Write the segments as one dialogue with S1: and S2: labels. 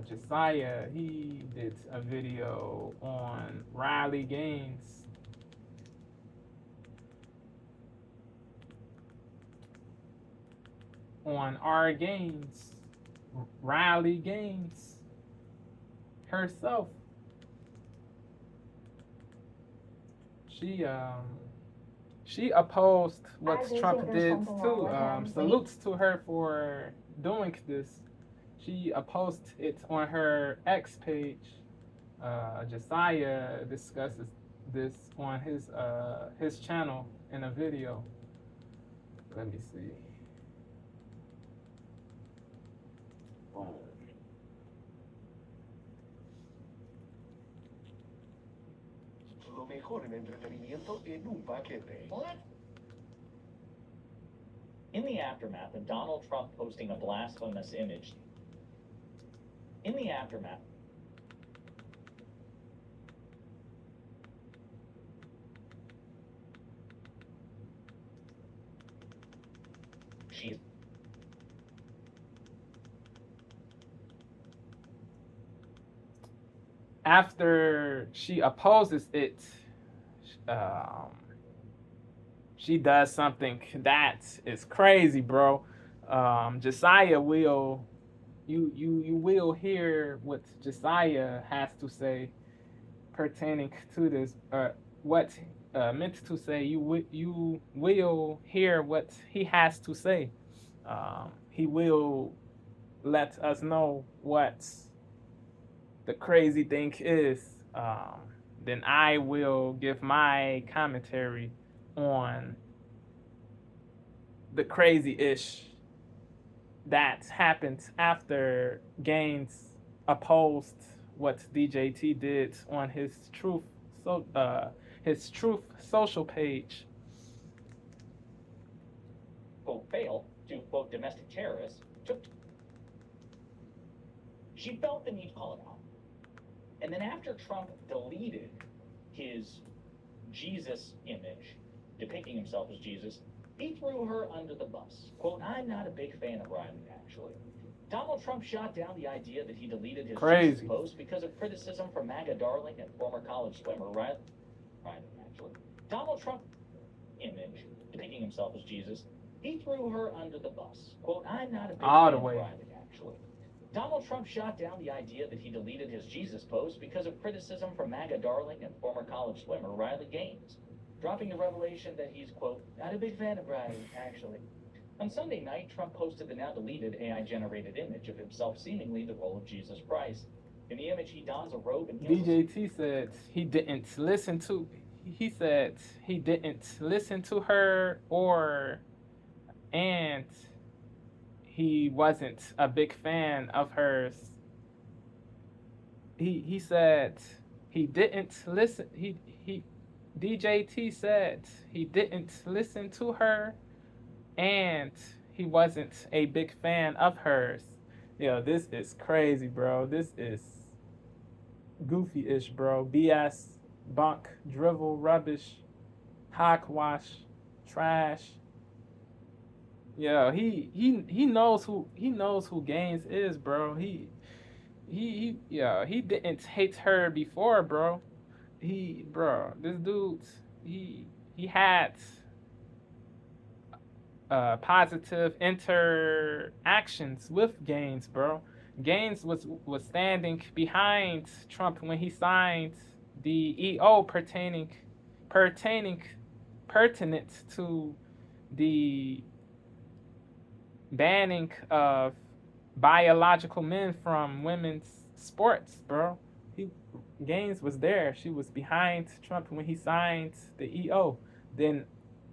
S1: Josiah, he did a video on Riley Gaines, on R Gaines, Riley Gaines herself. She um she opposed what Trump did too. Salutes to her for doing this. She opposed it on her X page. Josiah discusses this on his channel in a video. Let me see.
S2: Lo mejor en entretenimiento en un paquete. What?
S3: In the aftermath of Donald Trump posting a blasphemous image, in the aftermath, she's
S1: After she opposes it, um, she does something that is crazy, bro. Josiah will you will hear what Josiah has to say pertaining to this. What meant to say. You will hear what he has to say. He will let us know what the crazy thing is. Then I will give my commentary on the crazy ish that happened after Gaines opposed what DJT did on his truth social page.
S3: quote fail to quote domestic terrorists. She felt the need to call it out. And then after Trump deleted his Jesus image, depicting himself as Jesus, he threw her under the bus. Quote, I'm not a big fan of Riley, actually. Donald Trump shot down the idea that he deleted his Jesus post because of criticism from MAGA darling and former college swimmer Riley, actually. Donald Trump image, depicting himself as Jesus, he threw her under the bus. Quote, I'm not a big fan of Riley, actually. Donald Trump shot down the idea that he deleted his Jesus post because of criticism from MAGA darling and former college swimmer Riley Gaines, dropping the revelation that he's, quote, not a big fan of Riley, actually. On Sunday night, Trump posted the now-deleted AI-generated image of himself seemingly the role of Jesus Christ. In the image, he dons a robe and
S1: DJT said he didn't listen to. He said he didn't listen to her, and he wasn't a big fan of hers. He said he didn't listen. He DJT said he didn't listen to her, and he wasn't a big fan of hers. Yo, this is crazy, bro. This is goofy-ish, bro. BS, bunk, drivel, rubbish, hogwash, trash. Yo, he knows who Gaines is, bro. He didn't hate her before, bro. This dude, he had positive interactions with Gaines, bro. Gaines was standing behind Trump when he signed the EO pertinent to the banning of biological men from women's sports, bro. He Gaines was there. She was behind Trump when he signed the EO. Then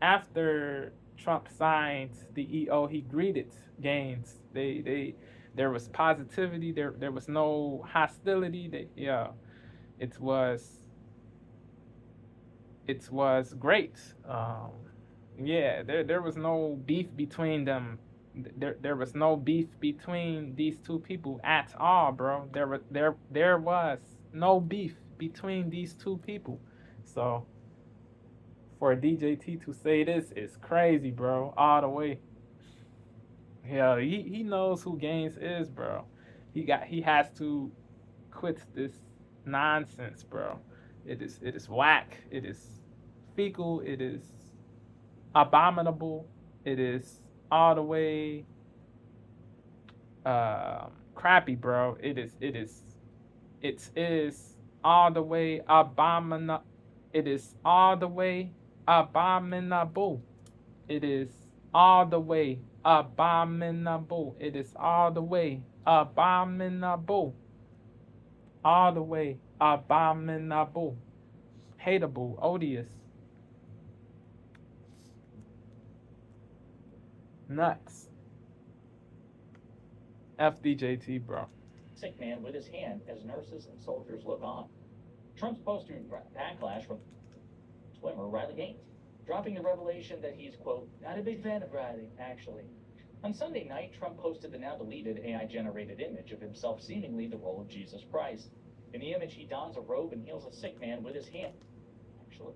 S1: after Trump signed the EO, he greeted Gaines. There was positivity. There was no hostility. It was great. There was no beef between them. There was no beef between these two people at all, bro. There was no beef between these two people. So for DJT to say this is crazy, bro, all the way. Yeah, he knows who Gaines is, bro. He has to quit this nonsense, bro. It is whack. It is fecal. It is abominable. It is all the way crappy, bro. It is all the way abominable. It is all the way abominable. It is all the way abominable. It is all the way abominable. All the way abominable. Hateable, odious. Nuts. FDJT, bro.
S3: Sick man with his hand as nurses and soldiers look on. Trump's post to backlash from swimmer Riley Gaines, dropping the revelation that he's, quote, not a big fan of Riley, actually. On Sunday night, Trump posted the now deleted AI-generated image of himself seemingly the role of Jesus Christ. In the image, he dons a robe and heals a sick man with his hand. Actually,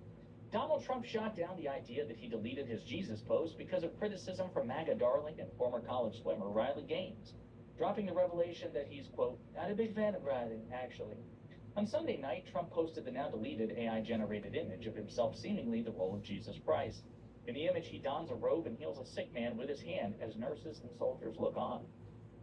S3: Donald Trump shot down the idea that he deleted his Jesus post because of criticism from MAGA darling and former college swimmer Riley Gaines, dropping the revelation that he's, quote, not a big fan of Riley, actually. On Sunday night, Trump posted the now deleted AI-generated image of himself seemingly the role of Jesus Christ. In the image, he dons a robe and heals a sick man with his hand as nurses and soldiers look on.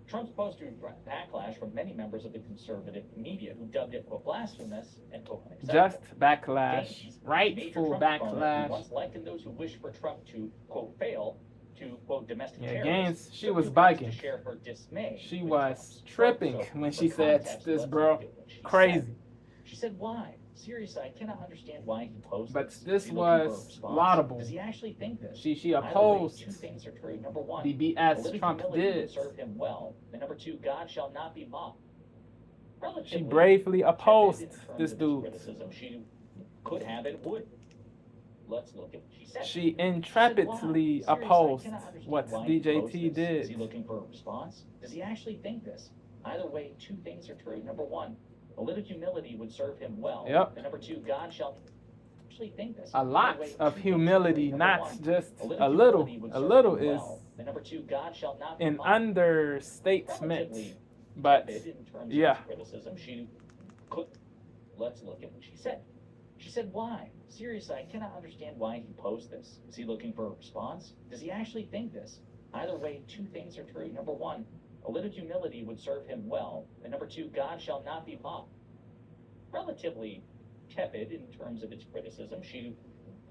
S3: Trump's post drew backlash from many members of the conservative media who dubbed it, quote, blasphemous and, quote, unacceptable.
S1: Just backlash.
S3: Gaines,
S1: Rightful backlash.
S3: once likened those who wish for Trump to, quote, fail to, quote, domestic
S1: Yeah,
S3: terrorists.
S1: Gaines, she was bugging.
S3: To share her dismay
S1: She
S3: with
S1: was
S3: Trump's
S1: tripping
S3: vote. So,
S1: when
S3: for
S1: she said
S3: context,
S1: this,
S3: let's
S1: bro.
S3: look at what she
S1: Crazy.
S3: said. She said, why? Seriously, I cannot understand why he posted
S1: But
S3: this.
S1: this
S3: Is he looking for a
S1: was
S3: response?
S1: laudable.
S3: Does he actually think this?
S1: She
S3: Either way,
S1: opposed
S3: two things are true. Number one,
S1: the
S3: a
S1: BS
S3: little
S1: Trump
S3: humility would
S1: did.
S3: serve him well. And number two, God shall not be mocked.
S1: She
S3: Relatively
S1: bravely
S3: tepid
S1: opposed
S3: in terms
S1: this
S3: of
S1: dude.
S3: criticism she could have and would. Let's look at what she said.
S1: She
S3: She said,
S1: intrepidly
S3: "Wow, seriously, I
S1: opposed
S3: cannot understand
S1: what
S3: why he posted
S1: DJT
S3: this. Is he
S1: did.
S3: looking for a response? Does he actually think this? Either way, two things are true. Number one, a little humility would serve him well.
S1: Yep.
S3: And number two, God shall actually think this.
S1: A lot
S3: Either way,
S1: of
S3: two things are
S1: humility,
S3: true.
S1: not
S3: Number one,
S1: just
S3: a
S1: a
S3: little
S1: little.
S3: humility would
S1: A
S3: serve
S1: little
S3: him
S1: is
S3: well. And number two, God shall not be
S1: an
S3: mocked.
S1: understatement.
S3: Relatively
S1: But
S3: tepid in terms
S1: yeah.
S3: of criticism she could. Let's look at what she said. She said, why? Seriously, I cannot understand why he posed this. Is he looking for a response? Does he actually think this? Either way, two things are true. Number one, a little humility would serve him well. And number two, God shall not be mocked. Relatively tepid in terms of its criticism, she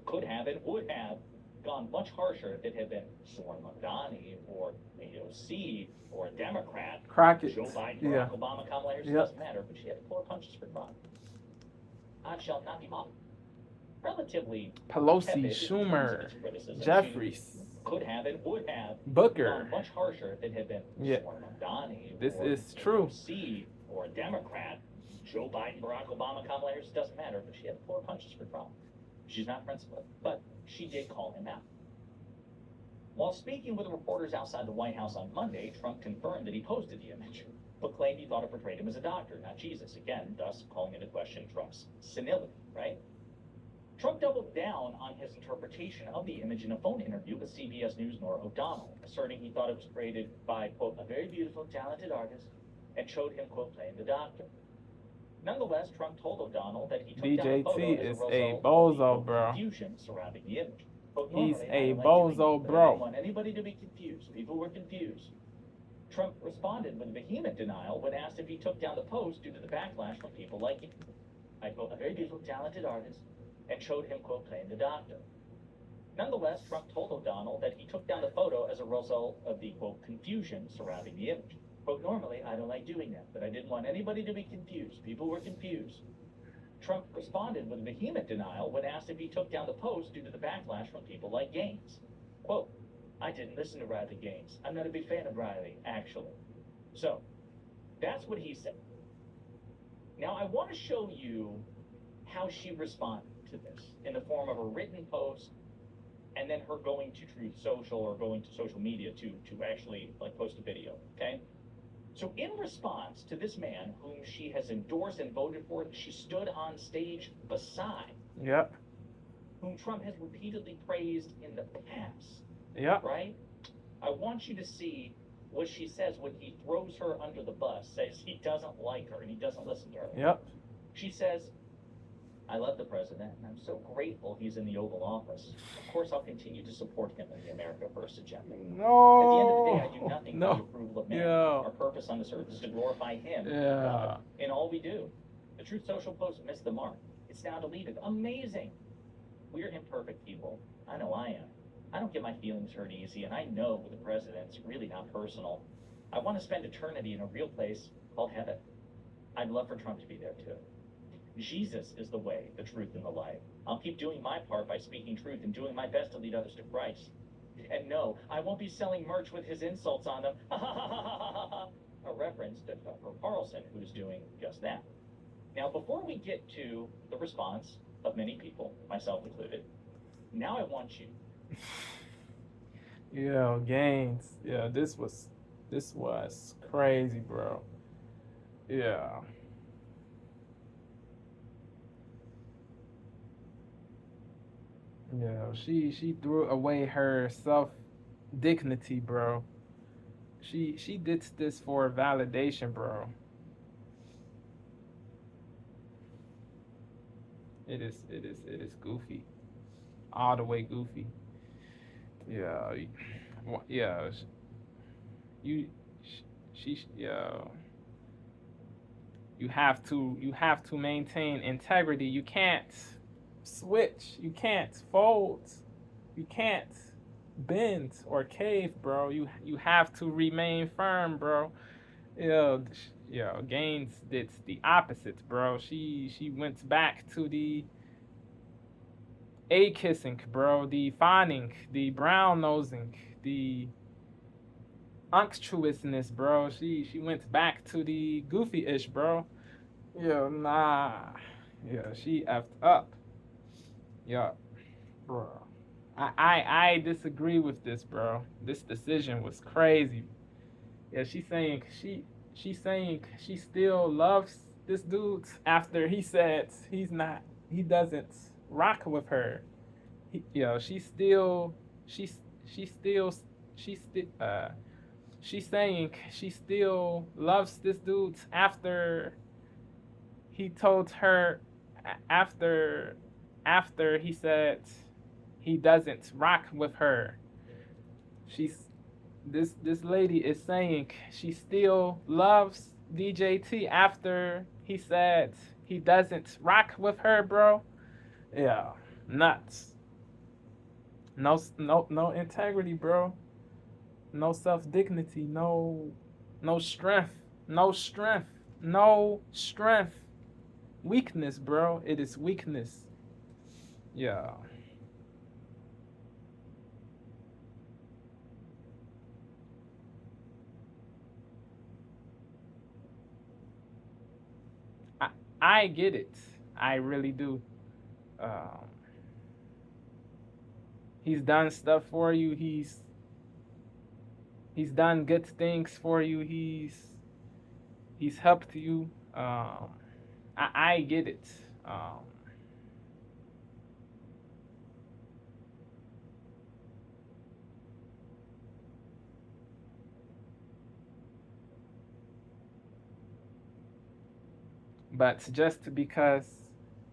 S3: could have and would have gone much harsher if it had been Soren Mondani or AOC or a Democrat.
S1: Crockett.
S3: Joe Biden,
S1: Yeah.
S3: Barack Obama, Kamala Harris, it
S1: Yep.
S3: doesn't matter, but she had to pull her punches for Trump. God shall not be mocked. Relatively
S1: Pelosi,
S3: tepid in terms of
S1: Schumer,
S3: its criticism, she
S1: Jeffries,
S3: could have and would have
S1: Booker.
S3: gone much harsher if it had been
S1: Yeah.
S3: Soren Mondani
S1: This
S3: or
S1: is true.
S3: AOC or a Democrat. Joe Biden, Barack Obama, Kamala Harris, it doesn't matter, but she had to pull her punches for Trump. She's not principled, but she did call him out. While speaking with reporters outside the White House on Monday, Trump confirmed that he posted the image, but claimed he thought it portrayed him as a doctor, not Jesus, again, thus calling into question Trump's senility, right? Trump doubled down on his interpretation of the image in a phone interview with CBS News' Norah O'Donnell, asserting he thought it was created by, quote, a very beautiful, talented artist, and showed him, quote, playing the doctor. Nonetheless, Trump told O'Donnell that he took down the photo
S1: DJT
S3: as
S1: is
S3: a
S1: a
S3: result
S1: bozo,
S3: of the
S1: bro.
S3: confusion surrounding the image. Quote,
S1: He's
S3: "Normally,
S1: a
S3: I don't like
S1: bozo,
S3: doing it, but I
S1: bro."
S3: didn't want anybody to be confused. People were confused. Trump responded with vehement denial when asked if he took down the post due to the backlash from people like him. I, quote, a very beautiful, talented artist, and showed him, quote, playing the doctor. Nonetheless, Trump told O'Donnell that he took down the photo as a result of the, quote, confusion surrounding the image. Quote, normally, I don't like doing that, but I didn't want anybody to be confused. People were confused. Trump responded with vehement denial when asked if he took down the post due to the backlash from people like Gaines. Quote, I didn't listen to Riley Gaines. I'm not a big fan of Riley, actually. So, that's what he said. Now, I want to show you how she responded to this in the form of a written post and then her going to Truth Social or going to social media to actually like post a video, okay? So in response to this man whom she has endorsed and voted for, she stood on stage beside,
S1: Yep.
S3: whom Trump has repeatedly praised in the past,
S1: Yep.
S3: right? I want you to see what she says when he throws her under the bus, says he doesn't like her and he doesn't listen to her.
S1: Yep.
S3: She says, I love the president, and I'm so grateful he's in the Oval Office. Of course, I'll continue to support him in the America First agenda.
S1: No.
S3: At the end of the day, I do nothing
S1: No.
S3: for the approval of man.
S1: Yeah.
S3: Our purpose on this earth is to glorify him,
S1: Yeah.
S3: God, in all we do. The Truth Social post missed the mark. It's now deleted. Amazing. We're imperfect people. I know I am. I don't get my feelings hurt easy, and I know with the president's really not personal. I want to spend eternity in a real place called heaven. I'd love for Trump to be there too. Jesus is the way, the truth, and the life. I'll keep doing my part by speaking truth and doing my best to lead others to Christ. And no, I won't be selling merch with his insults on them. A reference to Tucker Carlson, who's doing just that. Now, before we get to the response of many people, myself included, now I want you.
S1: Yeah, Gaines. Yeah, this was crazy, bro. Yeah. Yeah, she threw away her self dignity, bro. She did this for validation, bro. It is goofy, all the way goofy. Yeah, yeah. You, yeah. You have to maintain integrity. You can't switch. You can't fold. You can't bend or cave, bro. You have to remain firm, bro. Gaines did the opposite, bro. She went back to the a kissing, bro, the fawning, the brown nosing, the unctuousness, bro. She went back to the goofy ish, bro. Yeah, nah. Yeah, she effed up. Yeah, bro. I disagree with this, bro. This decision was crazy. Yeah, she's saying she still loves this dude after he said he doesn't rock with her. She's still she still she still she's saying she still loves this dude after he told her after he said he doesn't rock with her. She's this lady is saying she still loves DJT after he said he doesn't rock with her, bro. Yeah, nuts. No integrity, bro. No self dignity. No strength. No strength. No strength. Weakness, bro. It is weakness. Yeah. I get it. I really do. Um, he's done stuff for you. He's done good things for you. He's helped you. I get it. But just because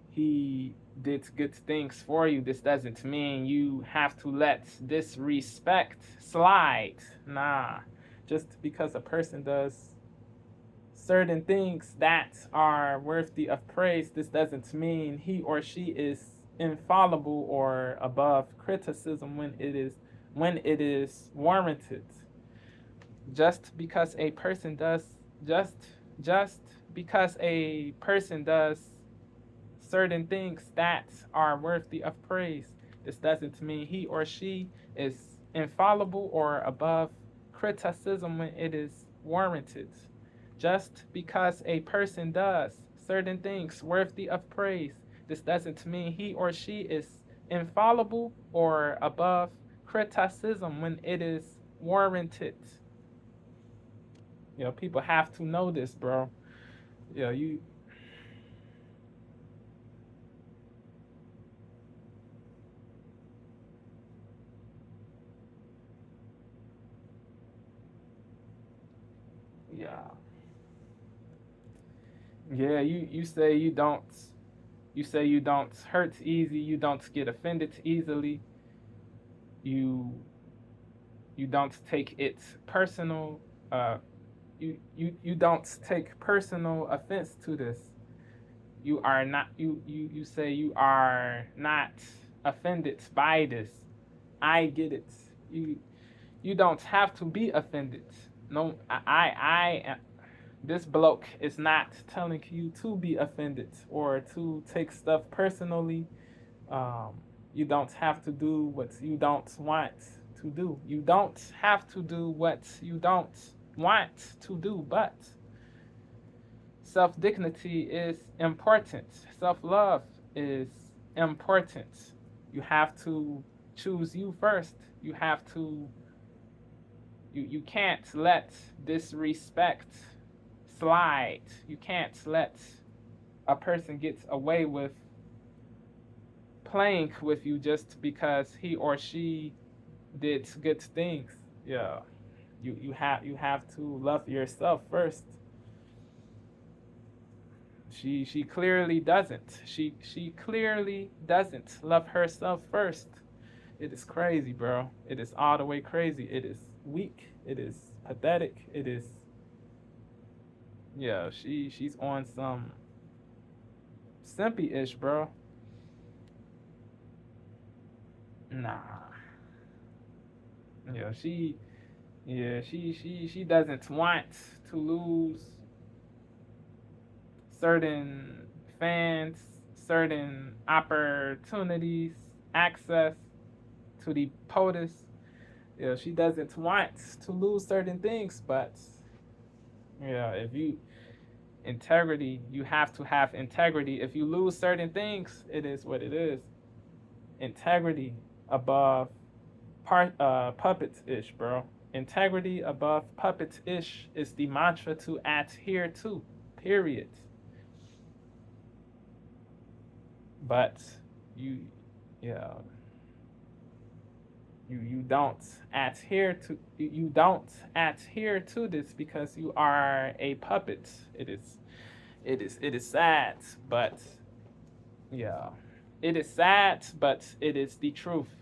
S1: he did good things for you, this doesn't mean you have to let disrespect slide. Nah. Just because a person does certain things that are worthy of praise, this doesn't mean he or she is infallible or above criticism when it is warranted. Just because a person does just because a person does certain things that are worthy of praise, this doesn't mean he or she is infallible or above criticism when it is warranted. Just because a person does certain things worthy of praise, this doesn't mean he or she is infallible or above criticism when it is warranted. People have to know this, bro. You Yeah. Yeah, you say you don't, you say you don't hurt easy, you don't get offended easily. You you don't take it personal. You don't take personal offense to this. You are not, you say you are not offended by this. I get it. You don't have to be offended. No, this bloke is not telling you to be offended or to take stuff personally. Um, you don't have to do what you don't want to do. You don't have to do what you don't want to do, but self dignity is important. Self love is important. You have to choose you first. You have to, you can't let disrespect slide. You can't let a person get away with playing with you just because he or she did good things. Yeah. You have to love yourself first. She clearly doesn't. She clearly doesn't love herself first. It is crazy, bro. It is all the way crazy. It is weak. It is pathetic. It is, yeah, she's on some simpy-ish, bro. Nah. Yeah, she doesn't want to lose certain fans, certain opportunities, access to the POTUS. Yeah, she doesn't want to lose certain things, but yeah, if you integrity, you have to have integrity. If you lose certain things, it is what it is. Integrity above puppets ish, bro. Integrity above puppets ish is the mantra to adhere to. Period. But you, yeah, you don't adhere to this because you are a puppet. It is sad, but yeah, it is sad, but it is the truth.